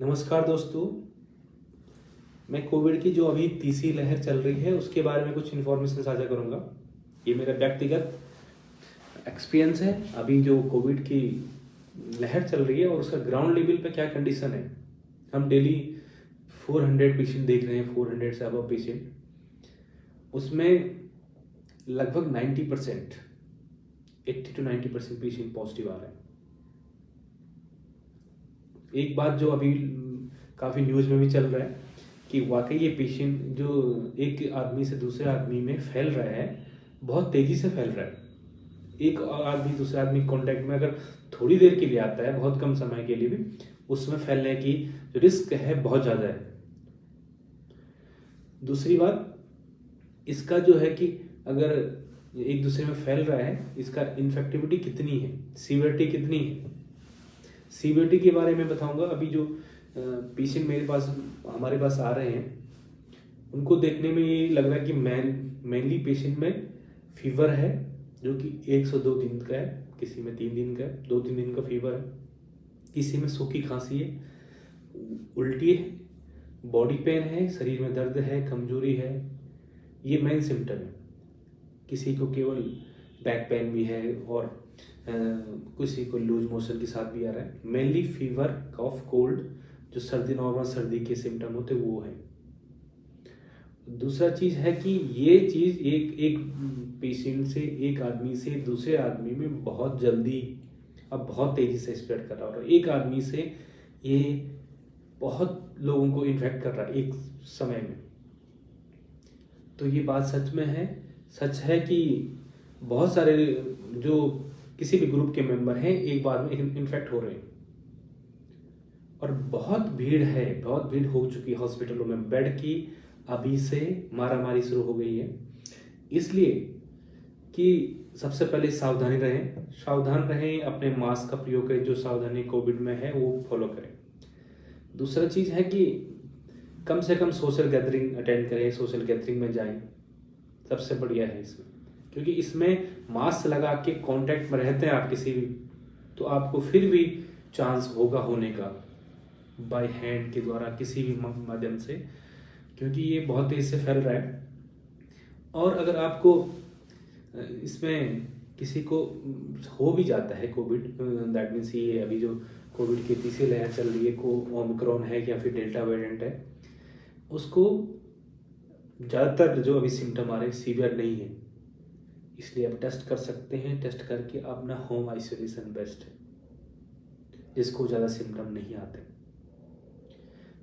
नमस्कार दोस्तों। मैं कोविड की जो अभी तीसरी लहर चल रही है उसके बारे में कुछ इन्फॉर्मेशन साझा करूंगा। ये मेरा व्यक्तिगत एक्सपीरियंस है। अभी जो कोविड की लहर चल रही है और उसका ग्राउंड लेवल पे क्या कंडीशन है। हम डेली 400 पेशेंट देख रहे हैं, 400 से अबव पेशेंट। उसमें लगभग 90%, 80 to 90% पेशेंट पॉजिटिव आ रहे हैं। एक बात जो अभी काफ़ी न्यूज़ में भी चल रहा है कि वाकई ये पेशेंट जो एक आदमी से दूसरे आदमी में फैल रहा है, बहुत तेज़ी से फैल रहा है। एक आदमी दूसरे आदमी कांटेक्ट में अगर थोड़ी देर के लिए आता है, बहुत कम समय के लिए भी, उसमें फैलने की रिस्क है बहुत ज़्यादा है। दूसरी बात इसका जो है कि अगर एक दूसरे में फैल रहा है, इसका इन्फेक्टिविटी कितनी है, सीवियरिटी कितनी है। सीवियरिटी के बारे में बताऊंगा। अभी जो पेशेंट हमारे पास आ रहे हैं, उनको देखने में ये लग रहा है कि मेनली पेशेंट में फीवर है जो कि 1 से 2 दिन का है, किसी में 3 दिन का है, 2-3 दिन का फीवर है, किसी में सूखी खांसी है, उल्टी है, बॉडी पेन है, शरीर में दर्द है, कमजोरी है। ये मेन सिम्टम है। किसी को केवल बैक पेन भी है और किसी को लूज मोशन के साथ भी आ रहा है। मेनली फीवर, कफ, कोल्ड, जो नॉर्मल सर्दी के सिम्टम होते वो है। दूसरा चीज़ है कि ये चीज़ एक एक पेशेंट से, एक आदमी से दूसरे आदमी में बहुत जल्दी, अब बहुत तेज़ी से स्प्रेड कर रहा है। और एक आदमी से ये बहुत लोगों को इन्फेक्ट कर रहा है एक समय में। तो ये बात सच में है। सच है कि बहुत सारे जो किसी भी ग्रुप के मेंबर हैं एक बार में इन्फेक्ट हो रहे हैं। और बहुत भीड़ है, बहुत भीड़ हो चुकी है हॉस्पिटलों में। बेड की अभी से मारामारी शुरू हो गई है। इसलिए कि सबसे पहले सावधान रहें, अपने मास्क का प्रयोग करें, जो सावधानी कोविड में है वो फॉलो करें। दूसरा चीज़ है कि कम से कम सोशल गैदरिंग अटेंड करें, सोशल गैदरिंग में जाएं, सबसे बढ़िया है इसमें। क्योंकि इसमें मास्क लगा के कांटेक्ट में रहते हैं आप किसी भी, तो आपको फिर भी चांस होगा होने का बाय हैंड के द्वारा, किसी भी माध्यम से, क्योंकि ये बहुत तेज़ी से फैल रहा है। और अगर आपको इसमें किसी को हो भी जाता है कोविड, दैट मीन्स ये अभी जो कोविड की तीसरी लहर चल रही है, को ओमिक्रॉन है या फिर डेल्टा वेरिएंट है, उसको ज़्यादातर जो अभी सिम्टम आ रहे हैं सीवियर नहीं है। इसलिए आप टेस्ट कर सकते हैं। टेस्ट करके अपना होम आइसोलेशन बेस्ट है, जिसको ज़्यादा सिम्टम नहीं आते।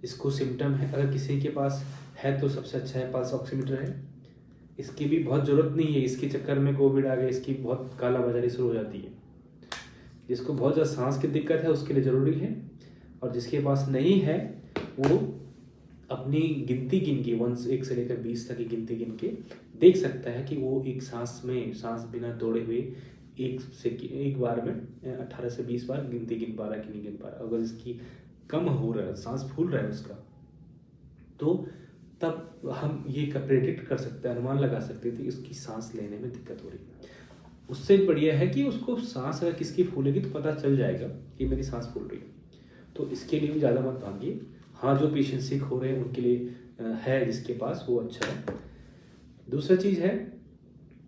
इसको सिम्टम है, अगर किसी के पास है तो सबसे अच्छा है पल्स ऑक्सीमीटर है। इसकी भी बहुत ज़रूरत नहीं है, इसके चक्कर में कोविड आ गया, इसकी बहुत कालाबाजारी शुरू हो जाती है। जिसको बहुत ज़्यादा सांस की दिक्कत है उसके लिए ज़रूरी है, और जिसके पास नहीं है वो अपनी गिनती गिन के 1 से लेकर 20 तक की गिनती गिन के देख सकता है कि वो एक सांस बिना तोड़े हुए एक बार में 18 से 20 बार गिनती गिन पा रहा है कि नहीं गिन पा रहा। अगर इसकी कम हो रहा है, सांस फूल रहा है उसका, तो तब हम ये प्रेडिक्ट कर सकते हैं, अनुमान लगा सकते थे इसकी सांस लेने में दिक्कत हो रही है। उससे बढ़िया है कि उसको सांस अगर किसकी फूलेगी तो पता चल जाएगा कि मेरी सांस फूल रही है। तो इसके लिए भी ज़्यादा मत भागिए। हाँ, जो पेशेंट सिक हो रहे हैं उनके लिए है, जिसके पास वो अच्छा है। दूसरा चीज़ है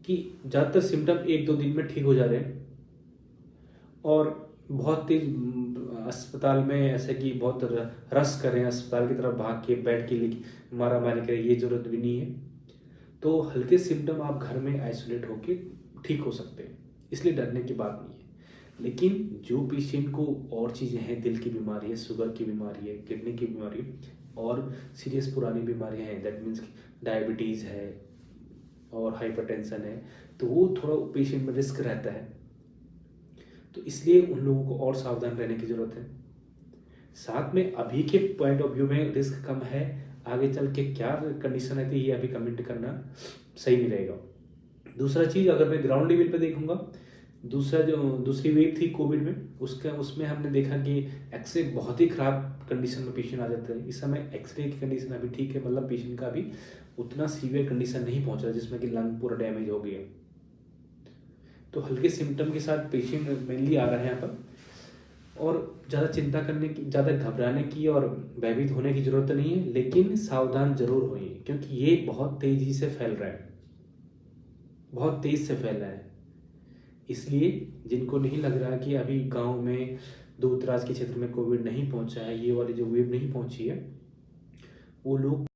कि ज़्यादातर सिम्टम 1-2 दिन में ठीक हो जा रहे हैं, और बहुत तेज अस्पताल में ऐसे कि बहुत रश करें, अस्पताल की तरफ भाग के बेड के लिए मारा मारी करें, ये ज़रूरत भी नहीं है। तो हल्के सिम्टम आप घर में आइसोलेट होके ठीक हो सकते हैं, इसलिए डरने की बात नहीं है। लेकिन जो पेशेंट को और चीज़ें हैं, दिल की बीमारी है, शुगर की बीमारी है, किडनी की बीमारी है, और सीरियस पुरानी बीमारियां हैं, दैट मीन्स डायबिटीज़ है और हाइपरटेंशन है, तो वो थोड़ा पेशेंट में रिस्क रहता है। तो इसलिए उन लोगों को और सावधान रहने की ज़रूरत है। साथ में अभी के पॉइंट ऑफ व्यू में रिस्क कम है, आगे चल के क्या कंडीशन रहती है ये अभी कमेंट करना सही नहीं रहेगा। दूसरा चीज़, अगर मैं ग्राउंड लेवल पे देखूंगा, दूसरी वेव थी कोविड में, उसमें हमने देखा कि एक्सरे बहुत ही ख़राब कंडीशन में पेशेंट आ जाते हैं। इस समय एक्सरे की कंडीशन अभी ठीक है, मतलब पेशेंट का अभी उतना सीवियर कंडीशन नहीं पहुंचा जिसमें कि लंग पूरा डैमेज हो गया। तो हल्के सिम्टम के साथ पेशेंट मेनली आ रहे हैं यहाँ पर। और ज़्यादा चिंता करने की, ज़्यादा घबराने की और भयभीत होने की ज़रूरत नहीं है, लेकिन सावधान जरूर होइए क्योंकि ये बहुत तेज़ी से फैल रहा है, बहुत तेज़ से फैल रहा है। इसलिए जिनको नहीं लग रहा कि अभी गांव में दूर दराज के क्षेत्र में कोविड नहीं पहुंचा है, ये वाली जो वेव नहीं पहुंची है, वो लोग